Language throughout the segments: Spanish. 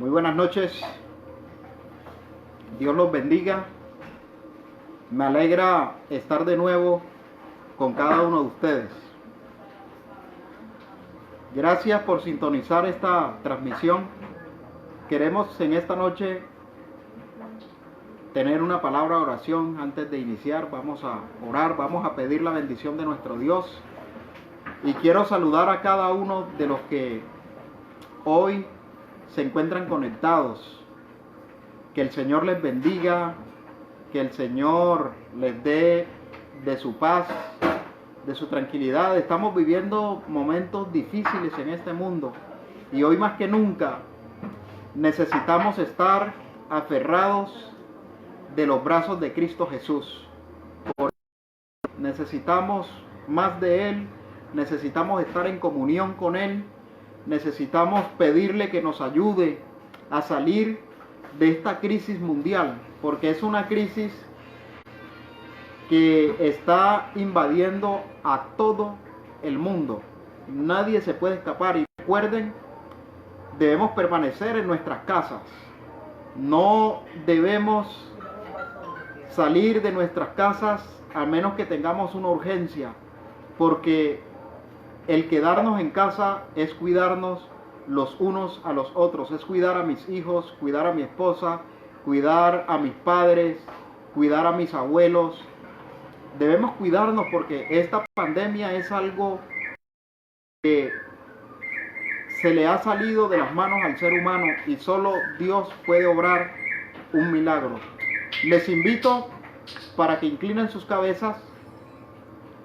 Muy buenas noches, Dios los bendiga. Me alegra estar de nuevo con cada uno de ustedes. Gracias por sintonizar esta transmisión. Queremos en esta noche tener una palabra de oración antes de iniciar. Vamos a orar, vamos a pedir la bendición de nuestro Dios. Y quiero saludar a cada uno de los que hoy se encuentran conectados. Que el Señor les bendiga, que el Señor les dé de su paz, de su tranquilidad. Estamos viviendo momentos difíciles en este mundo y hoy más que nunca necesitamos estar aferrados de los brazos de Cristo Jesús. Necesitamos más de Él, necesitamos estar en comunión con Él, necesitamos pedirle que nos ayude a salir de esta crisis mundial, porque es una crisis que está invadiendo a todo el mundo. Nadie se puede escapar. Y recuerden, debemos permanecer en nuestras casas. No debemos salir de nuestras casas a menos que tengamos una urgencia, porque el quedarnos en casa es cuidarnos los unos a los otros, es cuidar a mis hijos, cuidar a mi esposa, cuidar a mis padres, cuidar a mis abuelos. Debemos cuidarnos porque esta pandemia es algo que se le ha salido de las manos al ser humano y solo Dios puede obrar un milagro. Les invito para que inclinen sus cabezas.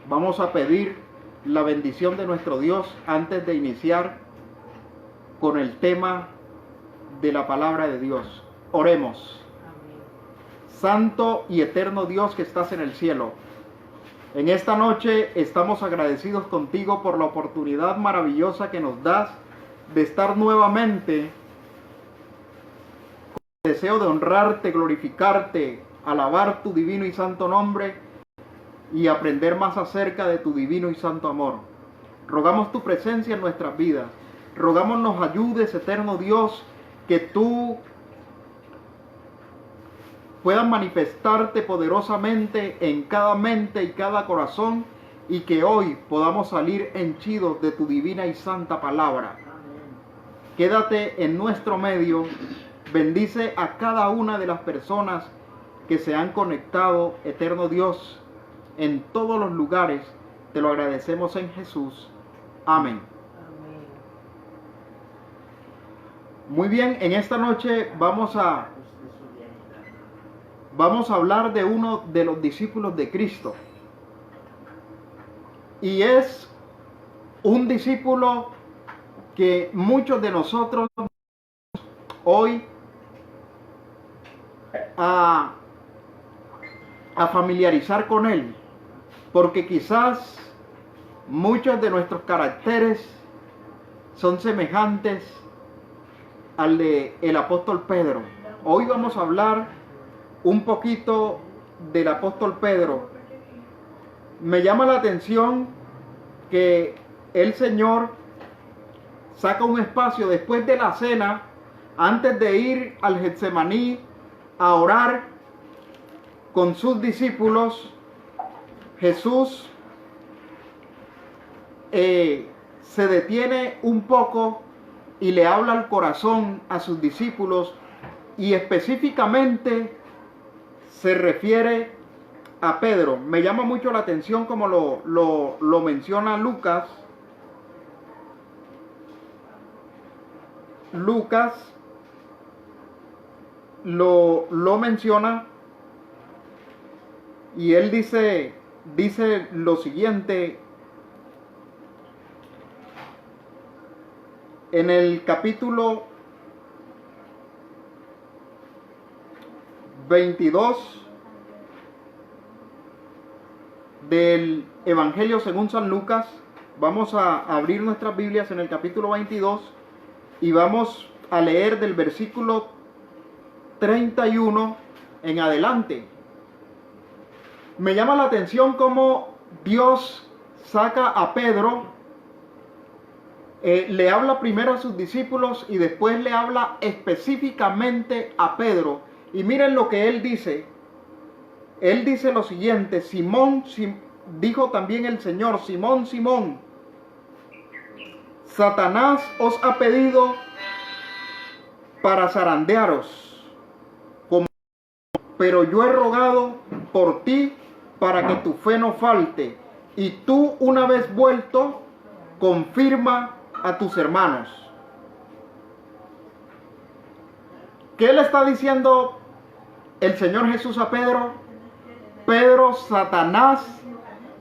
Vamos a pedir la bendición de nuestro Dios antes de iniciar con el tema de la palabra de Dios. Oremos. Santo y eterno Dios que estás en el cielo, en esta noche estamos agradecidos contigo por la oportunidad maravillosa que nos das de estar nuevamente con el deseo de honrarte, glorificarte, alabar tu divino y santo nombre y aprender más acerca de tu divino y santo amor. Rogamos tu presencia en nuestras vidas. Rogamos nos ayudes, eterno Dios, que tú puedas manifestarte poderosamente en cada mente y cada corazón y que hoy podamos salir henchidos de tu divina y santa palabra. Quédate en nuestro medio. Bendice a cada una de las personas que se han conectado, eterno Dios, en todos los lugares. Te lo agradecemos en Jesús. Amén. Muy bien, en esta noche vamos a hablar de uno de los discípulos de Cristo. Y es un discípulo que muchos de nosotros hoy a familiarizar con él, porque quizás muchos de nuestros caracteres son semejantes al de el apóstol Pedro. Hoy vamos a hablar un poquito del apóstol Pedro. Me llama la atención que el Señor saca un espacio después de la cena, antes de ir al Getsemaní a orar con sus discípulos. Jesús se detiene un poco y le habla al corazón a sus discípulos, y específicamente se refiere a Pedro. Me llama mucho la atención como lo menciona Lucas. Lucas lo menciona y él dice lo siguiente en el capítulo 22 del Evangelio según San Lucas. Vamos a abrir nuestras Biblias en el capítulo 22 y vamos a leer del versículo 31 en adelante. Me llama la atención cómo Dios saca a Pedro le habla primero a sus discípulos y después le habla específicamente a Pedro. Y miren lo que él dice. Él dice lo siguiente: Simón, dijo también el Señor, Simón, Simón, Satanás os ha pedido para zarandearos, pero yo he rogado por ti para que tu fe no falte, y tú, una vez vuelto, confirma a tus hermanos. ¿Qué le está diciendo el Señor Jesús a Pedro? Pedro, Satanás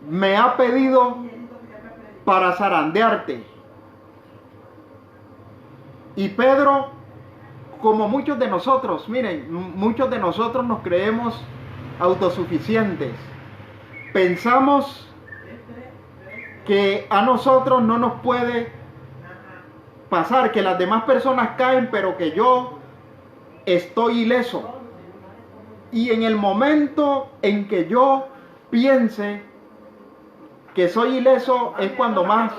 me ha pedido para zarandearte. Y Pedro, como muchos de nosotros, miren, muchos de nosotros nos creemos autosuficientes. Pensamos que a nosotros no nos puede pasar, que las demás personas caen, pero que yo estoy ileso. Y en el momento en que yo piense que soy ileso es cuando más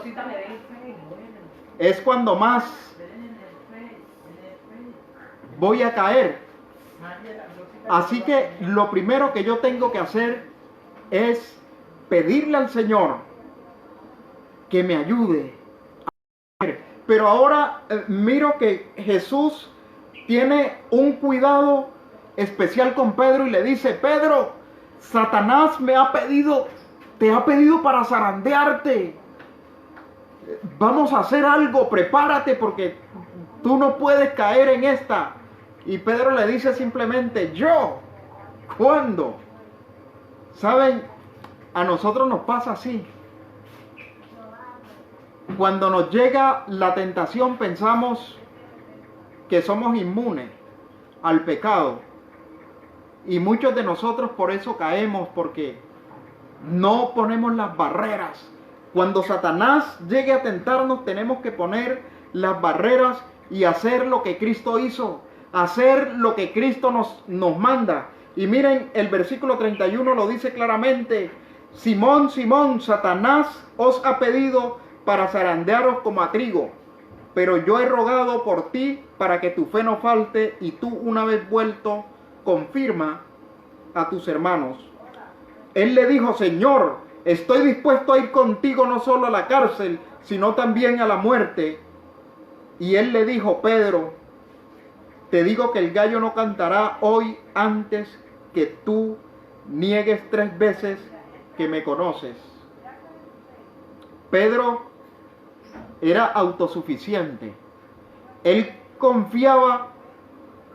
voy a caer. Así que lo primero que yo tengo que hacer es pedirle al Señor que me ayude. Pero ahora miro que Jesús tiene un cuidado especial con Pedro y le dice: Pedro, Satanás te ha pedido para zarandearte. Vamos a hacer algo, prepárate porque tú no puedes caer en esta. Y Pedro le dice simplemente: ¿yo? ¿Cuándo? ¿Saben? A nosotros nos pasa así. Cuando nos llega la tentación pensamos que somos inmunes al pecado. Y muchos de nosotros por eso caemos, porque no ponemos las barreras. Cuando Satanás llegue a tentarnos, tenemos que poner las barreras y hacer lo que Cristo hizo, hacer lo que Cristo nos manda. Y miren, el versículo 31 lo dice claramente: Simón, Simón, Satanás os ha pedido para zarandearos como a trigo, pero yo he rogado por ti para que tu fe no falte, y tú, una vez vuelto, confirma a tus hermanos. Él le dijo: Señor, estoy dispuesto a ir contigo no solo a la cárcel, sino también a la muerte. Y él le dijo: Pedro, te digo que el gallo no cantará hoy antes que tú niegues 3 veces que me conoces. Pedro era autosuficiente. Él confiaba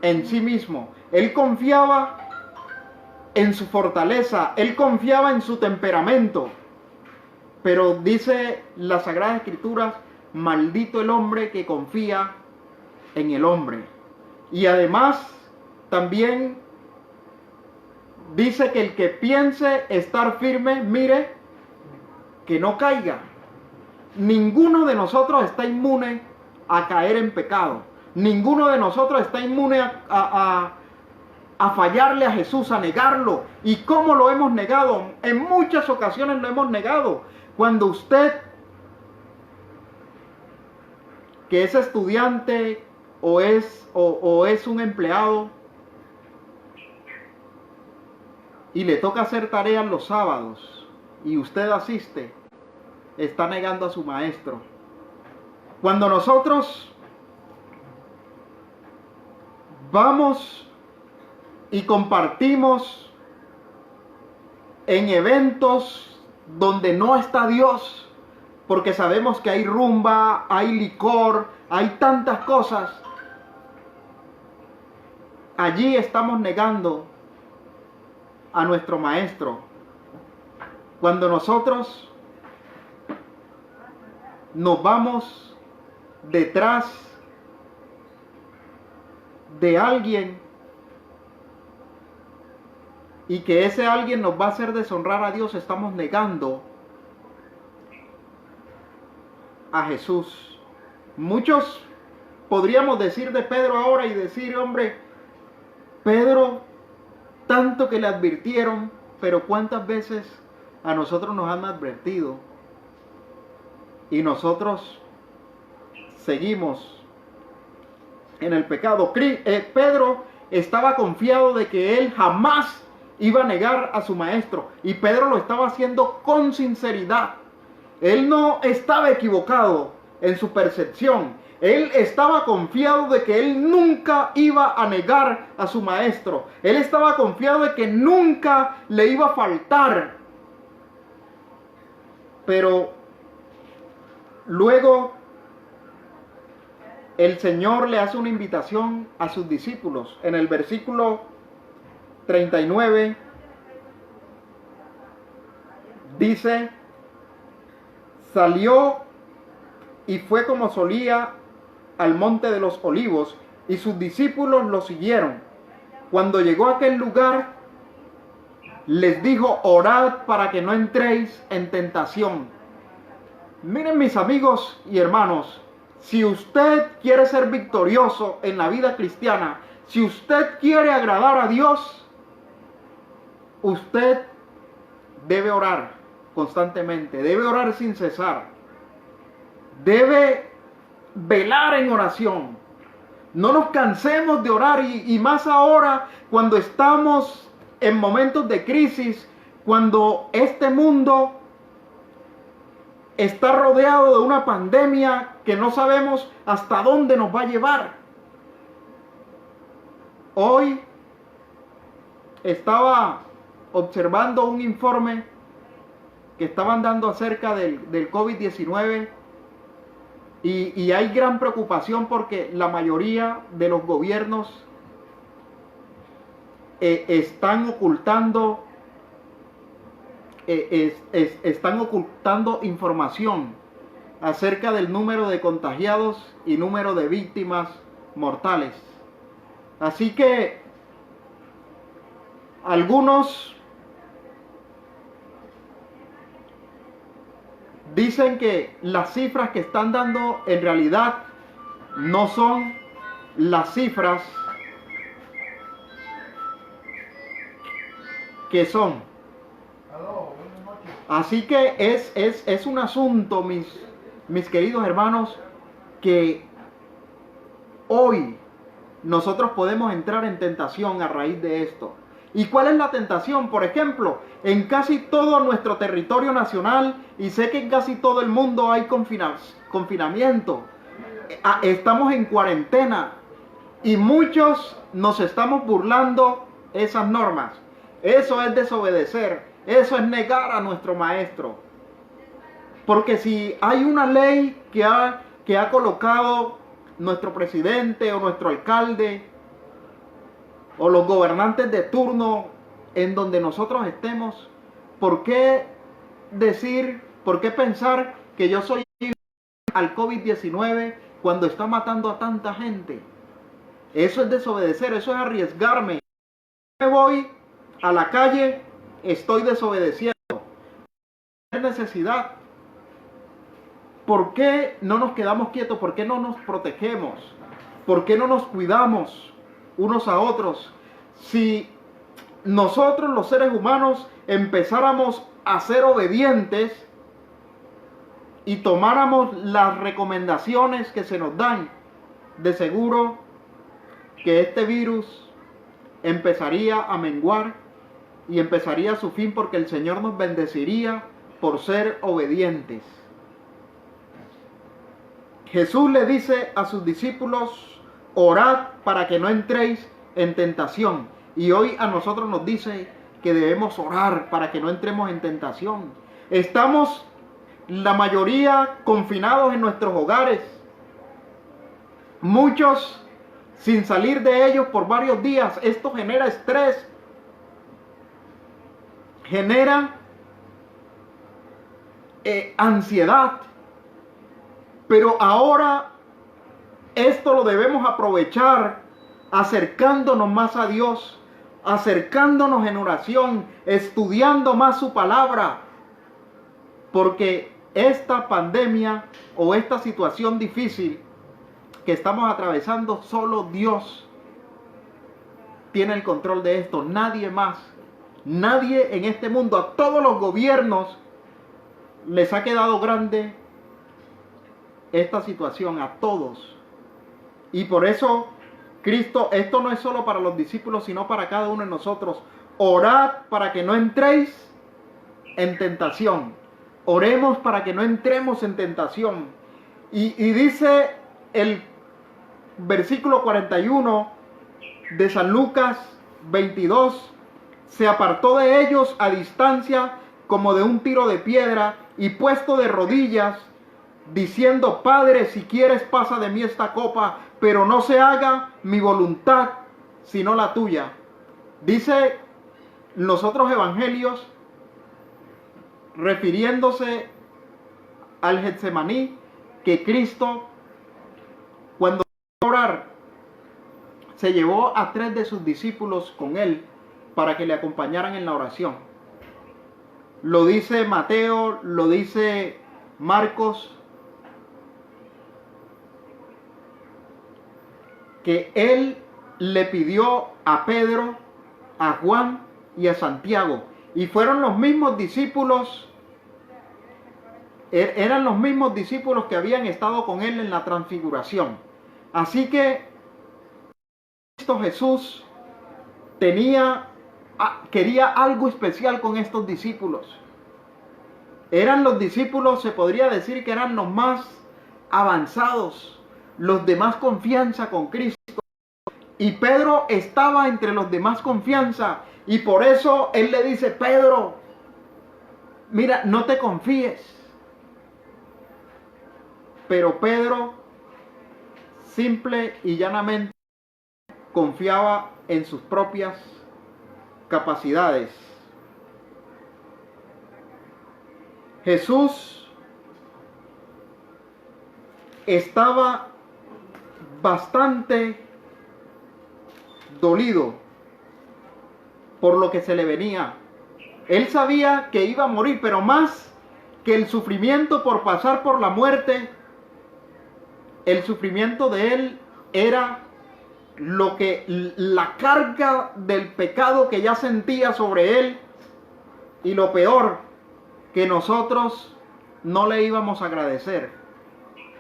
en sí mismo. Él confiaba en su fortaleza. Él confiaba en su temperamento. Pero dice la Sagrada Escritura: maldito el hombre que confía en el hombre. Y además también dice que el que piense estar firme, mire que no caiga. Ninguno de nosotros está inmune a caer en pecado. Ninguno de nosotros está inmune a fallarle a Jesús, a negarlo. ¿Y cómo lo hemos negado? En muchas ocasiones lo hemos negado. Cuando usted, que es estudiante o es un empleado y le toca hacer tareas los sábados y usted asiste, está negando a su maestro. Cuando nosotros vamos y compartimos en eventos donde no está Dios, porque sabemos que hay rumba, hay licor, hay tantas cosas, allí estamos negando a nuestro maestro. Cuando nosotros nos vamos detrás de alguien y que ese alguien nos va a hacer deshonrar a Dios, estamos negando a Jesús. Muchos podríamos decir de Pedro ahora y decir: hombre, Pedro, tanto que le advirtieron, pero ¿cuántas veces a nosotros nos han advertido y nosotros seguimos en el pecado. Pedro estaba confiado de que él jamás iba a negar a su maestro, y Pedro lo estaba haciendo con sinceridad. Él no estaba equivocado en su percepción. Él estaba confiado de que él nunca iba a negar a su maestro. Él estaba confiado de que nunca le iba a faltar. Pero luego el Señor le hace una invitación a sus discípulos. En el versículo 39 dice: salió y fue como solía al monte de los olivos, y sus discípulos lo siguieron. Cuando llegó a aquel lugar, les dijo: orad para que no entréis en tentación. Miren, mis amigos y hermanos, si usted quiere ser victorioso en la vida cristiana, si usted quiere agradar a Dios, usted debe orar constantemente, debe orar sin cesar, debe velar en oración. No nos cansemos de orar, y más ahora cuando estamos en momentos de crisis, cuando este mundo está rodeado de una pandemia que no sabemos hasta dónde nos va a llevar. Hoy estaba observando un informe que estaban dando acerca del COVID-19, y hay gran preocupación porque la mayoría de los gobiernos están ocultando información acerca del número de contagiados y número de víctimas mortales. Así que algunos dicen que las cifras que están dando en realidad no son las cifras que son. Así que es un asunto, mis queridos hermanos, que hoy nosotros podemos entrar en tentación a raíz de esto. ¿Y cuál es la tentación? Por ejemplo, en casi todo nuestro territorio nacional, y sé que en casi todo el mundo hay confinamiento, estamos en cuarentena, y muchos nos estamos burlando esas normas. Eso es desobedecer, eso es negar a nuestro maestro. Porque si hay una ley que ha colocado nuestro presidente o nuestro alcalde o los gobernantes de turno en donde nosotros estemos, ¿por qué pensar que yo soy al COVID-19 cuando está matando a tanta gente? Eso es desobedecer, eso es arriesgarme. Me voy a la calle, estoy desobedeciendo. ¿Qué necesidad? ¿Por qué no nos quedamos quietos? ¿Por qué no nos protegemos? ¿Por qué no nos cuidamos unos a otros? Si nosotros los seres humanos empezáramos a ser obedientes y tomáramos las recomendaciones que se nos dan, de seguro que este virus empezaría a menguar y empezaría su fin, porque el Señor nos bendeciría por ser obedientes. Jesús le dice a sus discípulos: orad para que no entréis en tentación. Y hoy a nosotros nos dice que debemos orar para que no entremos en tentación. Estamos la mayoría confinados en nuestros hogares, muchos sin salir de ellos por varios días. Esto genera estrés, genera ansiedad. Pero ahora esto lo debemos aprovechar acercándonos más a Dios, acercándonos en oración, estudiando más su palabra, porque esta pandemia o esta situación difícil que estamos atravesando, solo Dios tiene el control de esto, nadie más. Nadie en este mundo. A todos los gobiernos les ha quedado grande esta situación a todos. Y por eso Cristo, esto no es solo para los discípulos, sino para cada uno de nosotros. Orad para que no entréis en tentación. Oremos para que no entremos en tentación. Y dice el versículo 41 de San Lucas 22, se apartó de ellos a distancia como de un tiro de piedra y puesto de rodillas, diciendo: Padre, si quieres pasa de mí esta copa, pero no se haga mi voluntad sino la tuya. Dice los otros evangelios, refiriéndose al Getsemaní, que Cristo, cuando iba a orar, se llevó a 3 de sus discípulos con él para que le acompañaran en la oración. Lo dice Mateo, lo dice Marcos, que él le pidió a Pedro, a Juan y a Santiago. Y fueron los mismos discípulos, eran los mismos discípulos que habían estado con él en la transfiguración. Así que Cristo Jesús quería algo especial con estos discípulos. Eran los discípulos, se podría decir que eran los más avanzados, los de más confianza con Cristo. Y Pedro estaba entre los de más confianza. Y por eso él le dice: Pedro, mira, no te confíes. Pero Pedro simple y llanamente confiaba en sus propias capacidades. Jesús estaba bastante dolido por lo que se le venía. Él sabía que iba a morir, pero más que el sufrimiento por pasar por la muerte, el sufrimiento de él era la carga del pecado que ya sentía sobre él, y lo peor, que nosotros no le íbamos a agradecer,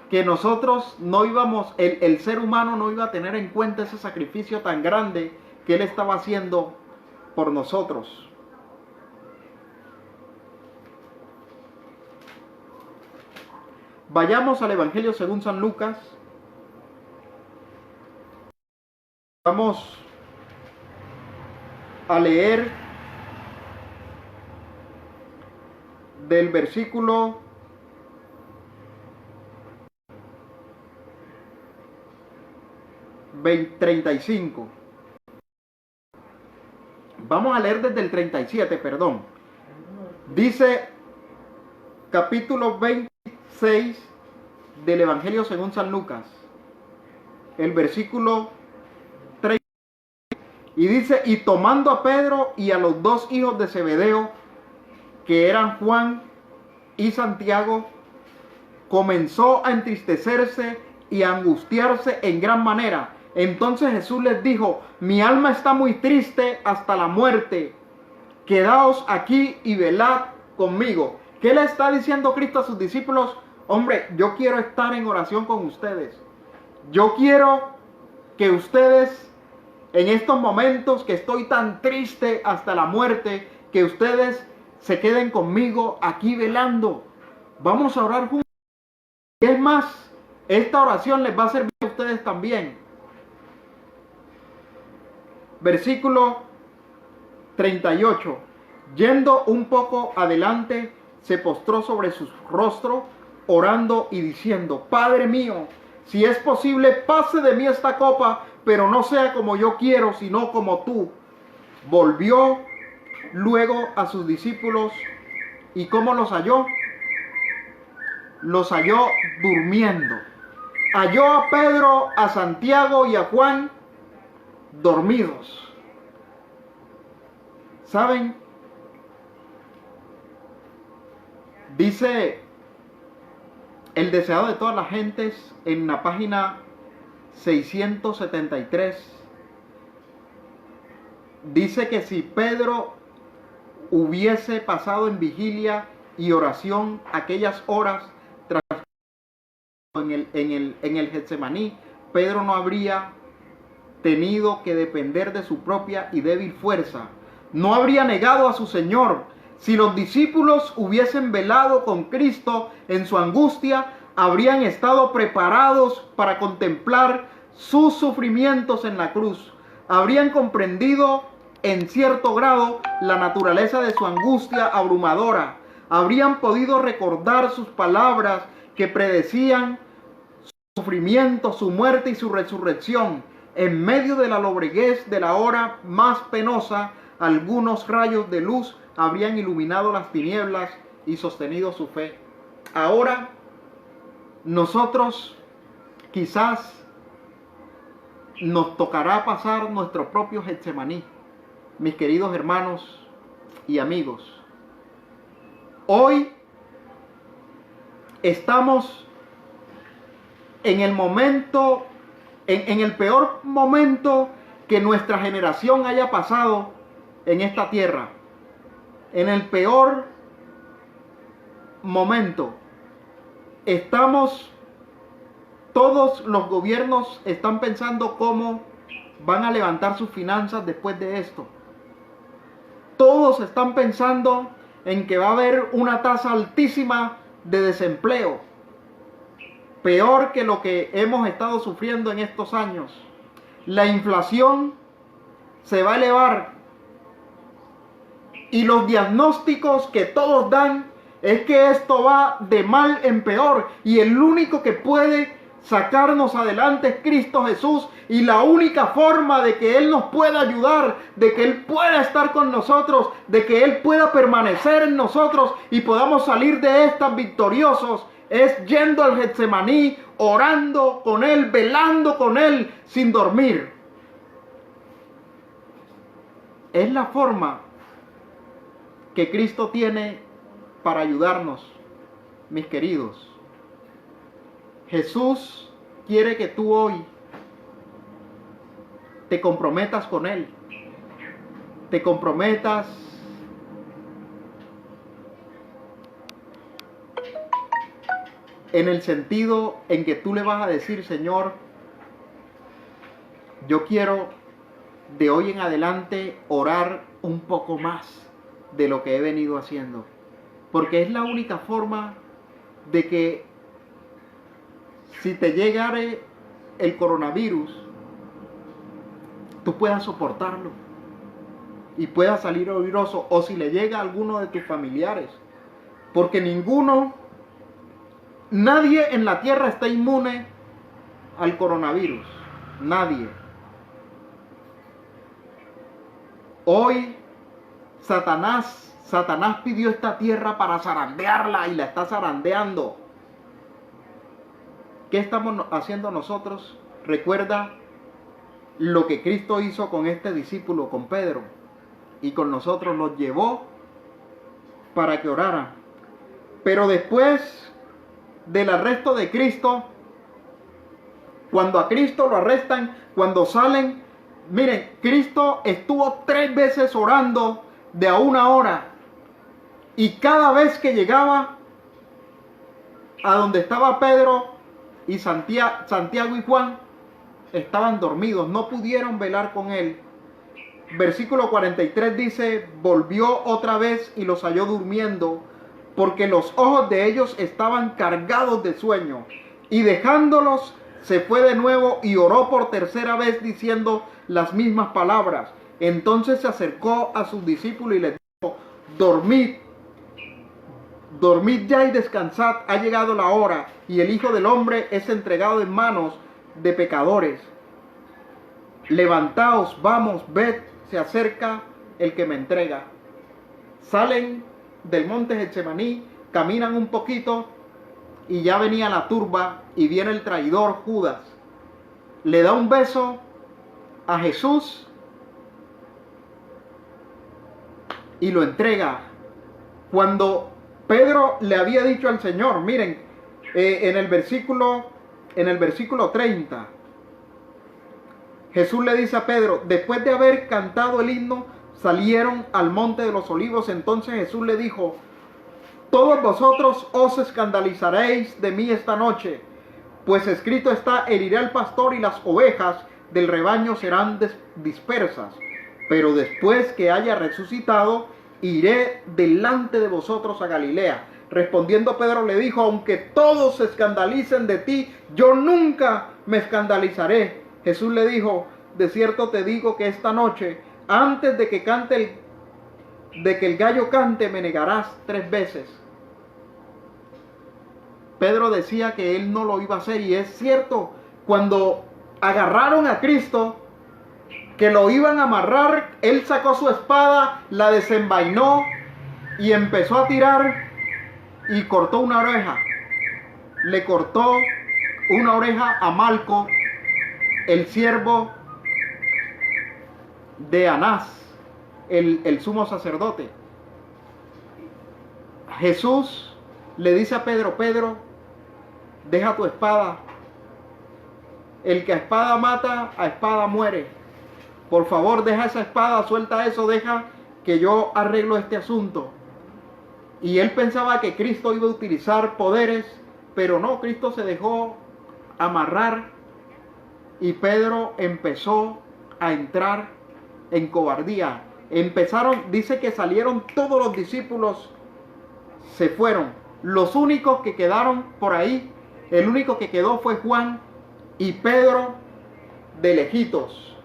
que nosotros no íbamos, el ser humano no iba a tener en cuenta ese sacrificio tan grande que él estaba haciendo por nosotros. Vayamos al Evangelio según San Lucas. Vamos a leer del versículo 35. Vamos a leer desde el 37, perdón. Dice, capítulo 26 del Evangelio según San Lucas, el versículo 30. Y dice: y tomando a Pedro y a los 2 hijos de Zebedeo, que eran Juan y Santiago, comenzó a entristecerse y a angustiarse en gran manera. Entonces Jesús les dijo: mi alma está muy triste hasta la muerte. Quedaos aquí y velad conmigo. ¿Qué le está diciendo Cristo a sus discípulos? Hombre, yo quiero estar en oración con ustedes. Yo quiero que ustedes, en estos momentos que estoy tan triste hasta la muerte, que ustedes se queden conmigo aquí velando. Vamos a orar juntos. Y es más, esta oración les va a servir a ustedes también. Versículo 38. Yendo un poco adelante, se postró sobre su rostro, orando y diciendo: Padre mío, si es posible, pase de mí esta copa, pero no sea como yo quiero, sino como tú. Volvió luego a sus discípulos, ¿y cómo los halló? Los halló durmiendo. Halló a Pedro, a Santiago y a Juan dormidos. ¿Saben? Dice el deseado de todas las gentes en la página 673. Dice que si Pedro hubiese pasado en vigilia y oración aquellas horas en el Getsemaní, Pedro no habría tenido que depender de su propia y débil fuerza. No habría negado a su Señor. Si los discípulos hubiesen velado con Cristo en su angustia, habrían estado preparados para contemplar sus sufrimientos en la cruz. Habrían comprendido en cierto grado la naturaleza de su angustia abrumadora. Habrían podido recordar sus palabras que predecían su sufrimiento, su muerte y su resurrección. En medio de la lobreguez de la hora más penosa, algunos rayos de luz habrían iluminado las tinieblas y sostenido su fe. Ahora, nosotros quizás nos tocará pasar nuestro propio Getsemaní, mis queridos hermanos y amigos. Hoy estamos en el momento, en el peor momento que nuestra generación haya pasado en esta tierra. En el peor momento. Todos los gobiernos están pensando cómo van a levantar sus finanzas después de esto. Todos están pensando en que va a haber una tasa altísima de desempleo, peor que lo que hemos estado sufriendo en estos años. La inflación se va a elevar y los diagnósticos que todos dan es que esto va de mal en peor y el único que puede sacarnos adelante es Cristo Jesús, y la única forma de que Él nos pueda ayudar, de que Él pueda estar con nosotros, de que Él pueda permanecer en nosotros y podamos salir de estas victoriosos, es yendo al Getsemaní, orando con Él, velando con Él, sin dormir. Es la forma que Cristo tiene para ayudarnos, mis queridos. Jesús quiere que tú hoy te comprometas con Él. Te comprometas en el sentido en que tú le vas a decir: Señor, yo quiero de hoy en adelante orar un poco más de lo que he venido haciendo. Porque es la única forma de que si te llegare el coronavirus, tú puedas soportarlo y puedas salir airoso, o si le llega a alguno de tus familiares. Porque nadie en la tierra está inmune al coronavirus. Nadie. Hoy Satanás pidió esta tierra para zarandearla y la está zarandeando. ¿Qué estamos haciendo nosotros? Recuerda lo que Cristo hizo con este discípulo, con Pedro, y con nosotros. Los llevó para que oraran. Pero después del arresto de Cristo, cuando a Cristo lo arrestan, cuando salen, miren, Cristo estuvo 3 veces orando de a 1 hora. Y cada vez que llegaba a donde estaba Pedro y Santiago y Juan, estaban dormidos, no pudieron velar con él. Versículo 43 dice: volvió otra vez y los halló durmiendo, porque los ojos de ellos estaban cargados de sueño. Y dejándolos, se fue de nuevo y oró por tercera vez, diciendo las mismas palabras. Entonces se acercó a sus discípulos y les dijo: dormid ya y descansad, ha llegado la hora, y el Hijo del Hombre es entregado en manos de pecadores. Levantaos, vamos, ved, se acerca el que me entrega. Salen del monte Getsemaní, caminan un poquito y ya venía la turba y viene el traidor Judas. Le da un beso a Jesús y lo entrega. Cuando Pedro le había dicho al Señor, miren, en el versículo 30, Jesús le dice a Pedro: después de haber cantado el himno, salieron al monte de los olivos. Entonces Jesús le dijo: todos vosotros os escandalizaréis de mí esta noche, Pues escrito está: heriré al pastor y las ovejas del rebaño serán dispersas. Pero después que haya resucitado, iré delante de vosotros a Galilea. Respondiendo Pedro le dijo: aunque todos se escandalicen de ti, yo nunca me escandalizaré. Jesús le dijo: de cierto te digo que esta noche, antes de que el gallo cante, me negarás 3 veces. Pedro decía que él no lo iba a hacer, y es cierto. Cuando agarraron a Cristo, que lo iban a amarrar, él sacó su espada, la desenvainó y empezó a tirar y cortó una oreja. Le cortó una oreja a Malco, el siervo de Anás, el sumo sacerdote. Jesús le dice a Pedro: Pedro, deja tu espada. El que a espada mata, a espada muere. Por favor, deja esa espada, suelta eso, deja que yo arreglo este asunto. Y él pensaba que Cristo iba a utilizar poderes, pero no, Cristo se dejó amarrar y Pedro empezó a entrar en cobardía. Dice que salieron todos los discípulos, se fueron. Los únicos que quedaron por ahí, el único que quedó fue Juan, y Pedro de lejitos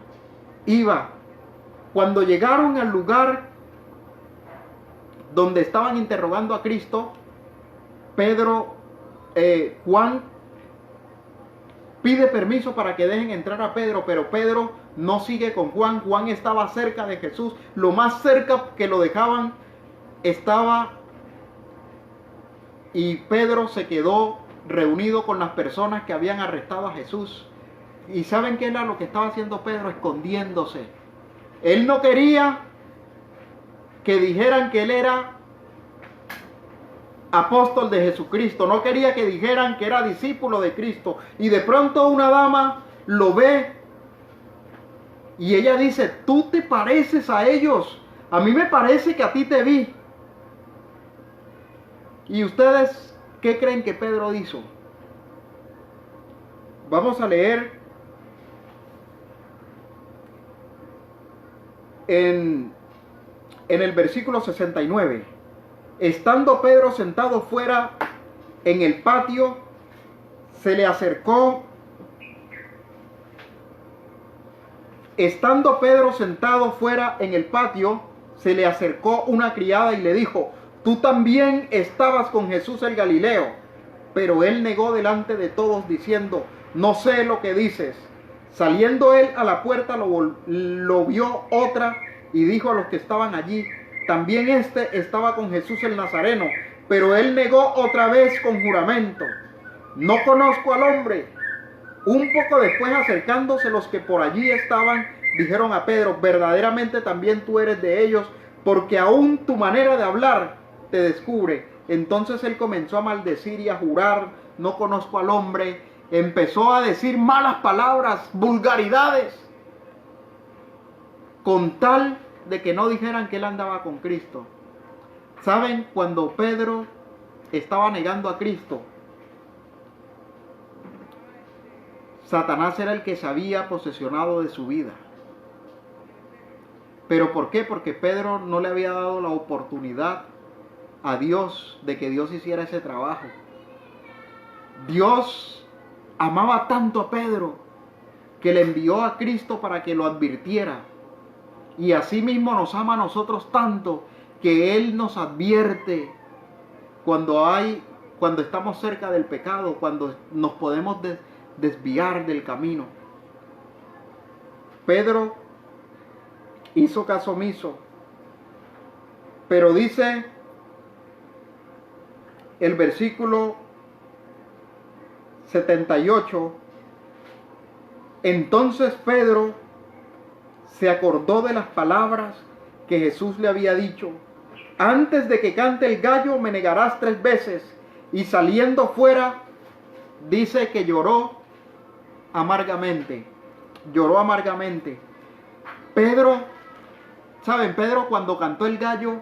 iba. Cuando llegaron al lugar donde estaban interrogando a Cristo, Juan pide permiso para que dejen entrar a Pedro, pero Pedro no sigue con Juan. Juan estaba cerca de Jesús, lo más cerca que lo dejaban estaba, y Pedro se quedó reunido con las personas que habían arrestado a Jesús. ¿Y saben qué era lo que estaba haciendo Pedro? Escondiéndose. Él no quería que dijeran que él era apóstol de Jesucristo, no quería que dijeran que era discípulo de Cristo. Y de pronto una dama lo ve y ella dice: tú te pareces a ellos, a mí me parece que a ti te vi. ¿Y ustedes qué creen que Pedro hizo? Vamos a leer en el versículo 69. Estando Pedro sentado fuera en el patio, se le acercó. Estando Pedro sentado fuera en el patio, se le acercó una criada y le dijo: tú también estabas con Jesús el Galileo. Pero él negó delante de todos, diciendo: no sé lo que dices. Saliendo él a la puerta, lo vio otra y dijo a los que estaban allí: también este estaba con Jesús el Nazareno. Pero él negó otra vez con juramento: no conozco al hombre. Un poco después, acercándose los que por allí estaban, dijeron a Pedro: verdaderamente también tú eres de ellos, porque aún tu manera de hablar te descubre. Entonces él comenzó a maldecir y a jurar: no conozco al hombre. Empezó a decir malas palabras, vulgaridades, con tal de que no dijeran que él andaba con Cristo. ¿Saben? Cuando Pedro estaba negando a Cristo, Satanás era el que se había posesionado de su vida. ¿Pero por qué? Porque Pedro no le había dado la oportunidad a Dios de que Dios hiciera ese trabajo. Dios amaba tanto a Pedro que le envió a Cristo para que lo advirtiera. Y asimismo nos ama a nosotros tanto que Él nos advierte cuando estamos cerca del pecado, cuando nos podemos desviar del camino. Pedro hizo caso omiso, pero dice el versículo 78: entonces Pedro se acordó de las palabras que Jesús le había dicho: antes de que cante el gallo me negarás 3 veces. Y saliendo fuera, dice que lloró amargamente. Lloró amargamente. Pedro, ¿saben? Pedro, cuando cantó el gallo,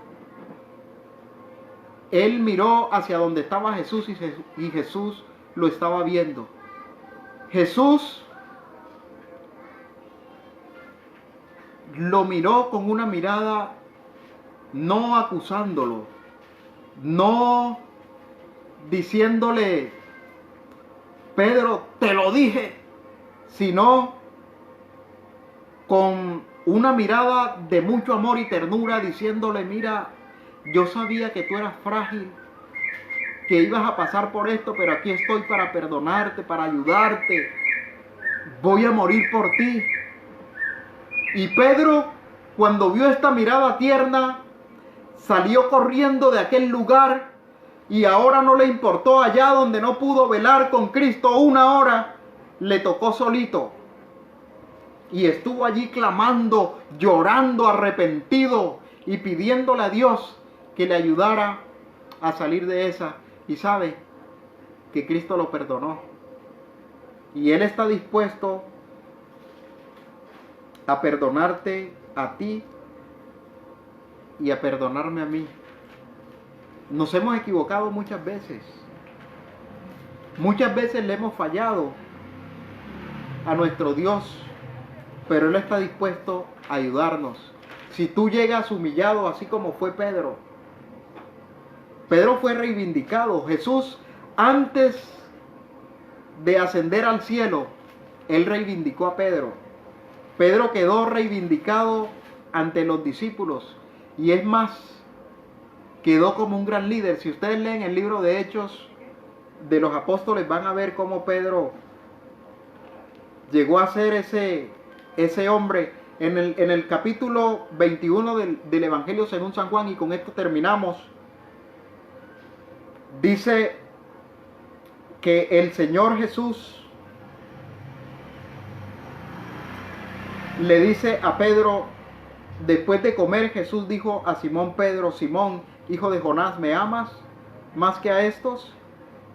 él miró hacia donde estaba Jesús y Jesús lo estaba viendo. Jesús lo miró con una mirada no acusándolo, no diciéndole, Pedro, te lo dije, sino con una mirada de mucho amor y ternura, diciéndole, mira, yo sabía que tú eras frágil, que ibas a pasar por esto, pero aquí estoy para perdonarte, para ayudarte, voy a morir por ti. Y Pedro, cuando vio esta mirada tierna, salió corriendo de aquel lugar y ahora no le importó allá donde no pudo velar con Cristo una hora, le tocó solito. Y estuvo allí clamando, llorando, arrepentido y pidiéndole a Dios que le ayudara a salir de esa. Y sabe que Cristo lo perdonó. Y Él está dispuesto a perdonarte a ti y a perdonarme a mí. Nos hemos equivocado muchas veces. Muchas veces le hemos fallado a nuestro Dios, pero Él está dispuesto a ayudarnos. Si tú llegas humillado, así como fue Pedro. Pedro fue reivindicado. Jesús, antes de ascender al cielo, Él reivindicó a Pedro. Pedro quedó reivindicado ante los discípulos. Y es más, quedó como un gran líder. Si ustedes leen el libro de Hechos de los Apóstoles, van a ver cómo Pedro llegó a ser ese hombre. En el capítulo 21 del Evangelio según San Juan, y con esto terminamos, dice que el Señor Jesús le dice a Pedro, después de comer, Jesús dijo a Simón Pedro, Simón, hijo de Jonás, ¿me amas más que a estos?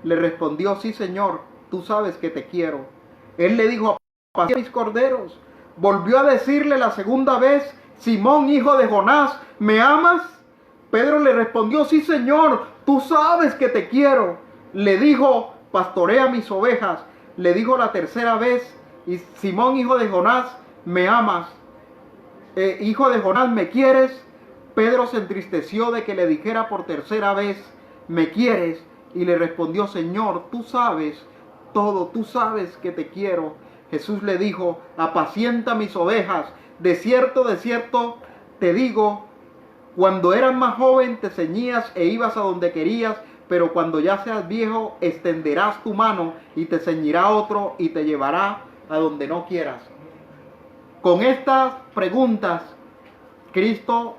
Le respondió, sí, Señor, tú sabes que te quiero. Él le dijo, apacienta mis corderos. Volvió a decirle la segunda vez, Simón, hijo de Jonás, ¿me amas? Pedro le respondió, sí, Señor, tú sabes que te quiero. Le dijo, pastorea mis ovejas. Le dijo la tercera vez, y Simón, hijo de Jonás, ¿me amas? Hijo de Jonás, ¿me quieres? Pedro se entristeció de que le dijera por tercera vez, ¿me quieres? Y le respondió, Señor, tú sabes todo, tú sabes que te quiero. Jesús le dijo, apacienta mis ovejas. De cierto, te digo, cuando eras más joven te ceñías e ibas a donde querías, pero cuando ya seas viejo extenderás tu mano y te ceñirá otro y te llevará a donde no quieras. Con estas preguntas, Cristo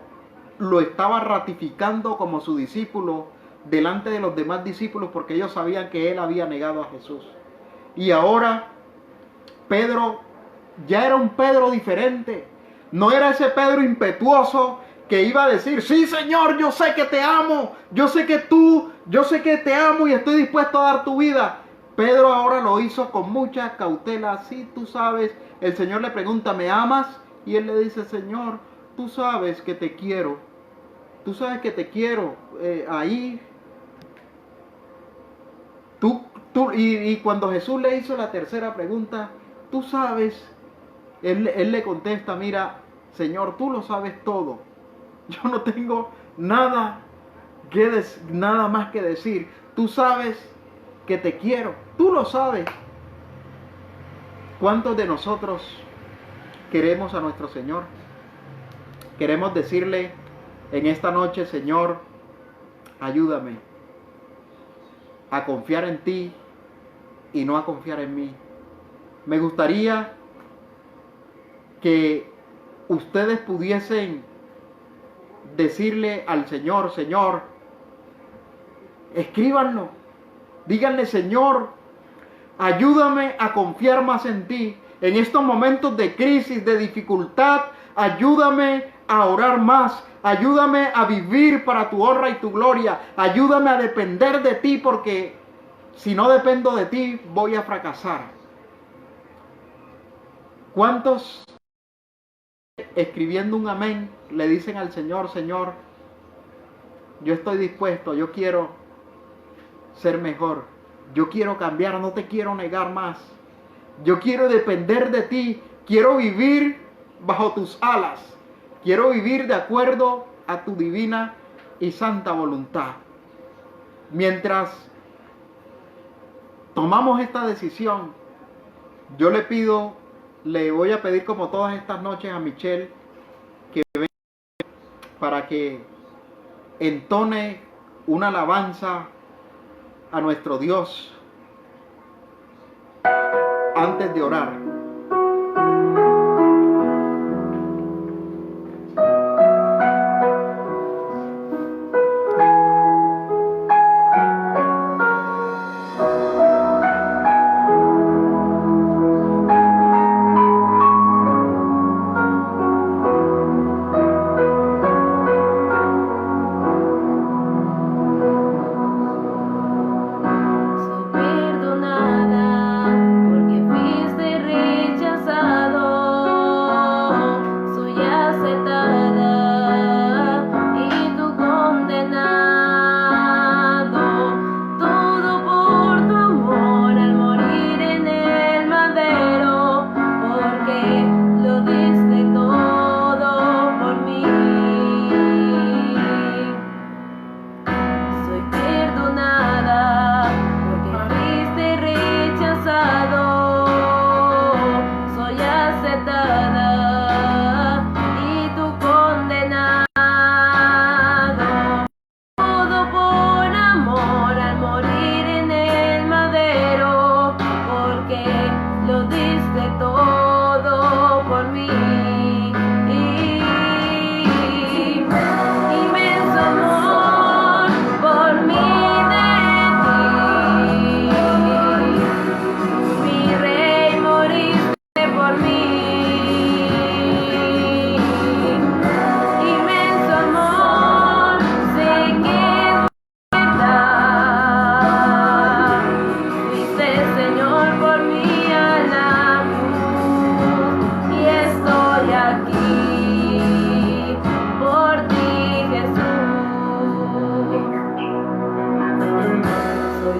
lo estaba ratificando como su discípulo delante de los demás discípulos, porque ellos sabían que él había negado a Jesús. Y ahora Pedro ya era un Pedro diferente. No era ese Pedro impetuoso que iba a decir, sí, Señor, yo sé que te amo, yo sé que te amo y estoy dispuesto a dar tu vida. Pedro ahora lo hizo con mucha cautela. Sí, tú sabes. El Señor le pregunta, ¿me amas? Y él le dice, Señor, tú sabes que te quiero. Tú sabes que te quiero. Y cuando Jesús le hizo la tercera pregunta, tú sabes, él le contesta, mira, Señor, tú lo sabes todo. Yo no tengo nada más que decir. Tú sabes que te quiero. Tú lo sabes. ¿Cuántos de nosotros queremos a nuestro Señor? Queremos decirle en esta noche, Señor, ayúdame a confiar en ti y no a confiar en mí. Me gustaría que ustedes pudiesen decirle al Señor, Señor, escríbanlo, díganle, Señor, ayúdame a confiar más en ti. En estos momentos de crisis, de dificultad, ayúdame a orar más. Ayúdame a vivir para tu honra y tu gloria. Ayúdame a depender de ti, porque si no dependo de ti, voy a fracasar. ¿Cuántos escribiendo un amén le dicen al Señor, Señor, yo estoy dispuesto, yo quiero ser mejor, yo quiero cambiar, no te quiero negar más, Yo quiero depender de ti. Quiero vivir bajo tus alas. Quiero vivir de acuerdo a tu divina y santa voluntad. Mientras tomamos esta decisión, yo le voy a pedir como todas estas noches a Michelle que venga para que entone una alabanza a nuestro Dios antes de orar.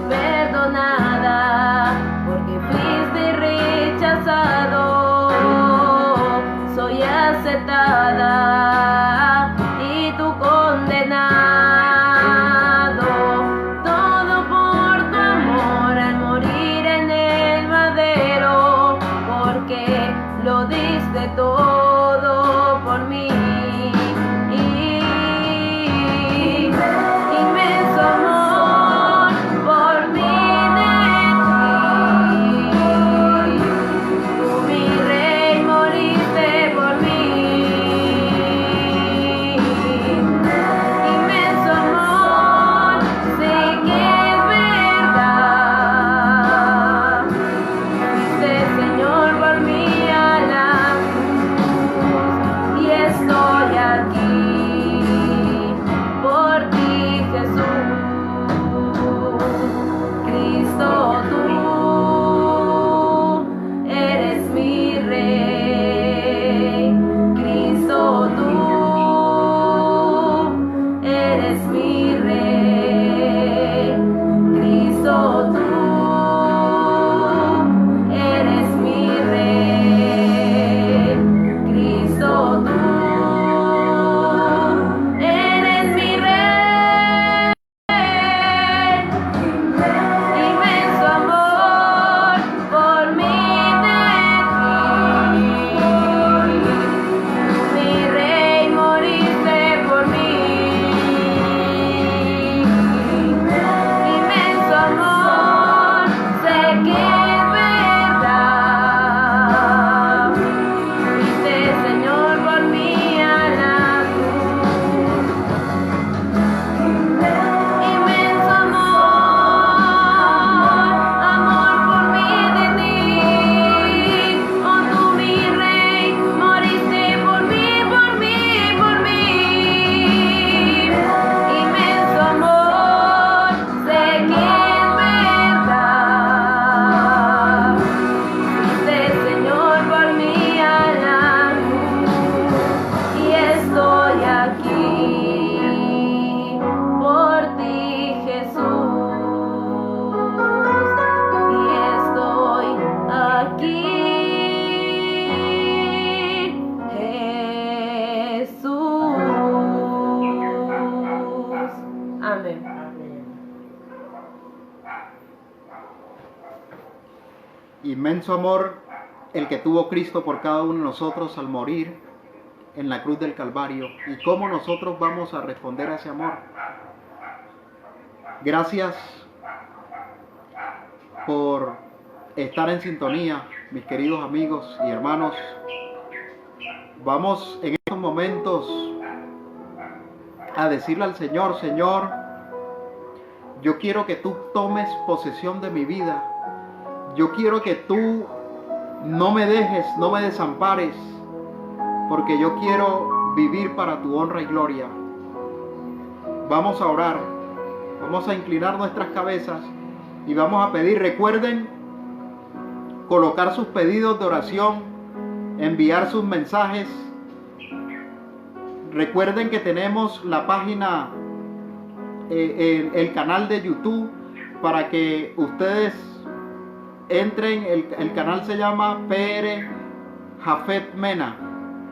Perdonada porque fuiste rechazado. Inmenso amor el que tuvo Cristo por cada uno de nosotros al morir en la cruz del Calvario. ¿Y cómo nosotros vamos a responder a ese amor? Gracias por estar en sintonía, mis queridos amigos y hermanos. Vamos en estos momentos a decirle al Señor: Señor, yo quiero que tú tomes posesión de mi vida. Yo quiero que tú no me dejes, no me desampares, porque yo quiero vivir para tu honra y gloria. Vamos a orar, vamos a inclinar nuestras cabezas y vamos a pedir. Recuerden colocar sus pedidos de oración, enviar sus mensajes. Recuerden que tenemos la página, el canal de YouTube, para que ustedes entren. El canal se llama PR Jafet Mena.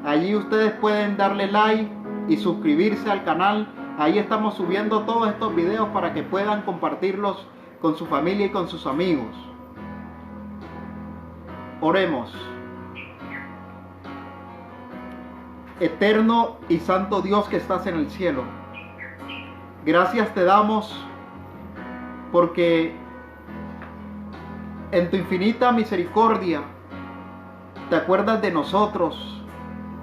Allí ustedes pueden darle like y suscribirse al canal. Ahí estamos subiendo todos estos videos para que puedan compartirlos con su familia y con sus amigos. Oremos. Eterno y santo Dios que estás en el cielo, gracias te damos porque en tu infinita misericordia te acuerdas de nosotros.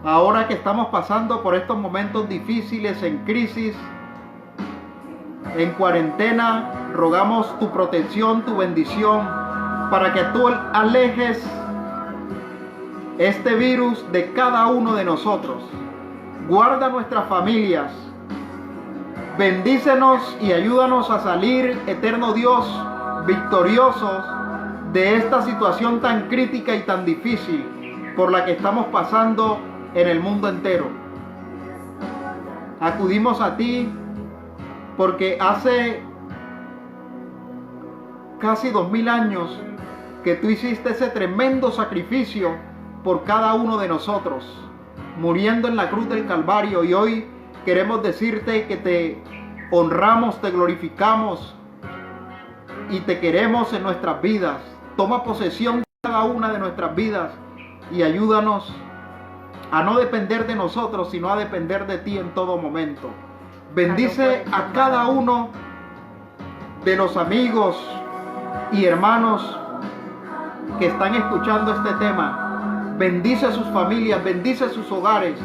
Ahora que estamos pasando por estos momentos difíciles, en crisis, en cuarentena, rogamos tu protección, tu bendición, para que tú alejes este virus de cada uno de nosotros. Guarda nuestras familias, bendícenos y ayúdanos a salir, eterno Dios, victoriosos de esta situación tan crítica y tan difícil por la que estamos pasando en el mundo entero. Acudimos a ti porque hace casi 2000 años que tú hiciste ese tremendo sacrificio por cada uno de nosotros, muriendo en la cruz del Calvario, y hoy queremos decirte que te honramos, te glorificamos y te queremos en nuestras vidas. Toma posesión de cada una de nuestras vidas y ayúdanos a no depender de nosotros, sino a depender de ti en todo momento. Bendice a cada uno de los amigos y hermanos que están escuchando este tema. Bendice a sus familias, bendice a sus hogares,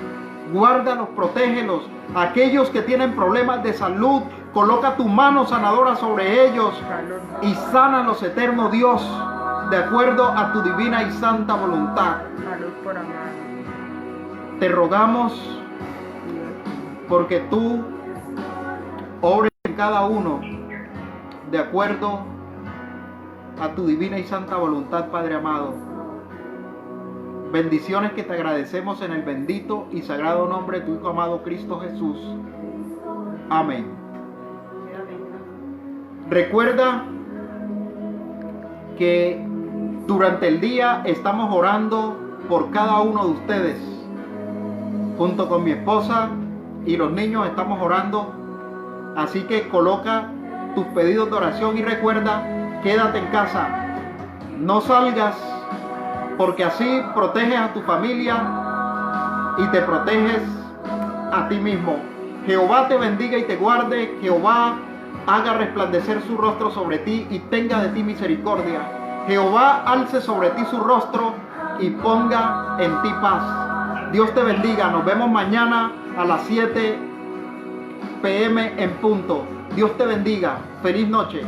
guárdalos, protégelos. Aquellos que tienen problemas de salud, coloca tu mano sanadora sobre ellos y sánalos, eterno Dios, de acuerdo a tu divina y santa voluntad. Te rogamos porque tú obres en cada uno de acuerdo a tu divina y santa voluntad, Padre amado. Bendiciones que te agradecemos en el bendito y sagrado nombre de tu Hijo amado Cristo Jesús. Amén. Recuerda que durante el día estamos orando por cada uno de ustedes. Junto con mi esposa y los niños estamos orando. Así que coloca tus pedidos de oración y recuerda, quédate en casa. No salgas, porque así proteges a tu familia y te proteges a ti mismo. Jehová te bendiga y te guarde. Jehová haga resplandecer su rostro sobre ti y tenga de ti misericordia. Jehová alce sobre ti su rostro y ponga en ti paz. Dios te bendiga. Nos vemos mañana a las 7 p.m. en punto. Dios te bendiga. Feliz noche.